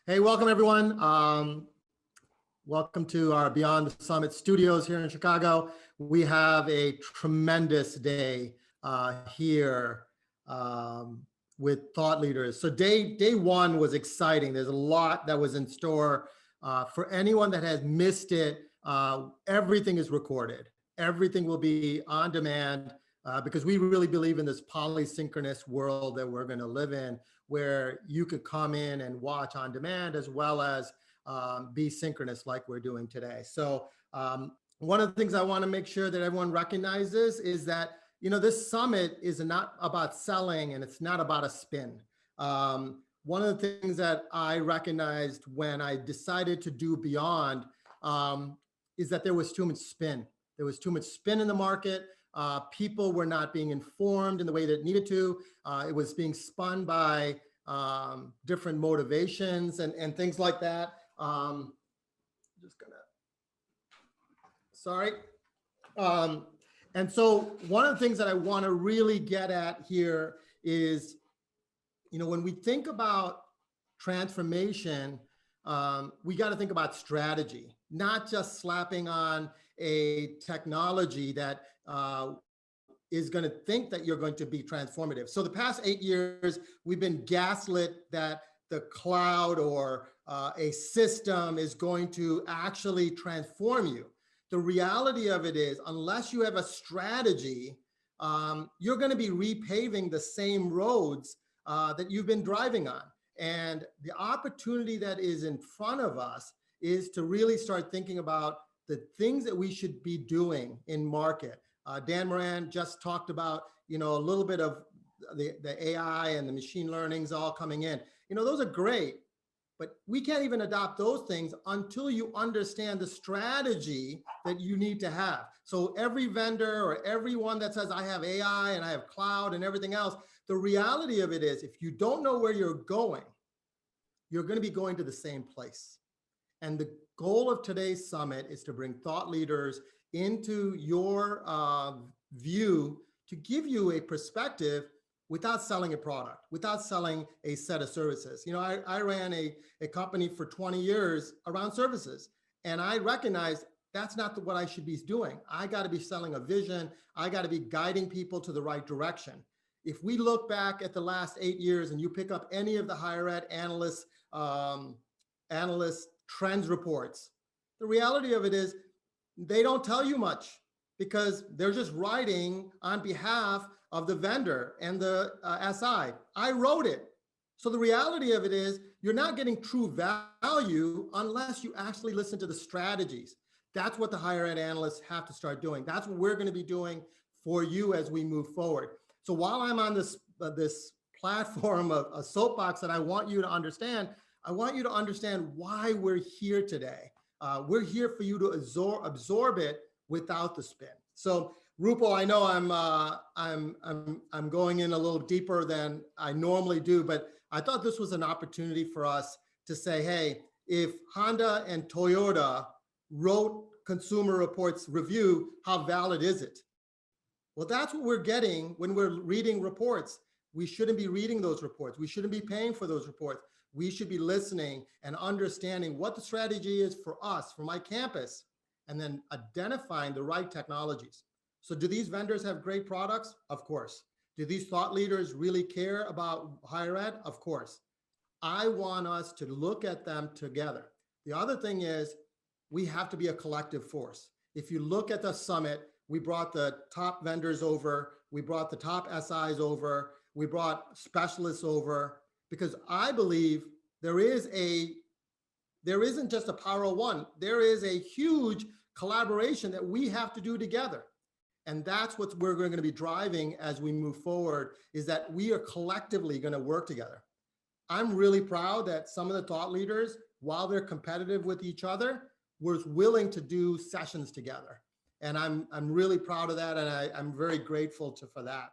Hey, welcome everyone. Welcome to our Beyond the Summit studios here in Chicago. We have a tremendous day here with thought leaders. So day one was exciting. There's a lot that was in store. For anyone that has missed it, everything is recorded. Everything will be on demand because we really believe in this polysynchronous world that we're going to live in, where you could come in and watch on demand as well as be synchronous like we're doing today. So one of the things I want to make sure that everyone recognizes is that, this summit is not about selling and it's not about a spin. One of the things that I recognized when I decided to do Beyond is that there was too much spin. There was too much spin in the market. People were not being informed in the way that it needed to. It was being spun by different motivations and things like that. Sorry. And so one of the things that I want to really get at here is, when we think about transformation, we got to think about strategy, not just slapping on a technology that is going to think that you're going to be transformative. So the past 8 years, we've been gaslit that the cloud or a system is going to actually transform you. The reality of it is, unless you have a strategy, you're going to be repaving the same roads that you've been driving on. And the opportunity that is in front of us is to really start thinking about the things that we should be doing in market. Dan Moran just talked about, a little bit of the AI and the machine learnings all coming in. Those are great, but we can't even adopt those things until you understand the strategy that you need to have. So every vendor or everyone that says, I have AI and I have cloud and everything else, the reality of it is, if you don't know where you're going to be going to the same place. And the goal of today's summit is to bring thought leaders into your view to give you a perspective without selling a product, without selling a set of services. I ran a company for 20 years around services, and I recognized that's not what I should be doing. I got to be selling a vision. I got to be guiding people to the right direction. If we look back at the last 8 years and you pick up any of the higher ed analyst trends reports, the reality of it is they don't tell you much because they're just writing on behalf of the vendor and the SI. I wrote it. So the reality of it is you're not getting true value unless you actually listen to the strategies. That's what the higher ed analysts have to start doing. That's what we're going to be doing for you as we move forward. So while I'm on this platform of a soapbox that I want you to understand, I want you to understand why we're here today. We're here for you to absorb it without the spin. So Rupo, I know I'm going in a little deeper than I normally do, but I thought this was an opportunity for us to say, hey, if Honda and Toyota wrote Consumer Reports review, how valid is it? Well, that's what we're getting when we're reading reports. We shouldn't be reading those reports. We shouldn't be paying for those reports. We should be listening and understanding what the strategy is for us, for my campus, and then identifying the right technologies. So do these vendors have great products? Of course. Do these thought leaders really care about higher ed? Of course. I want us to look at them together. The other thing is we have to be a collective force. If you look at the summit, we brought the top vendors over, we brought the top SIs over, we brought specialists over, because I believe there isn't just a power of one. There is a huge collaboration that we have to do together. And that's what we're going to be driving as we move forward, is that we are collectively going to work together. I'm really proud that some of the thought leaders, while they're competitive with each other, were willing to do sessions together. And I'm really proud of that, and I'm very grateful for that.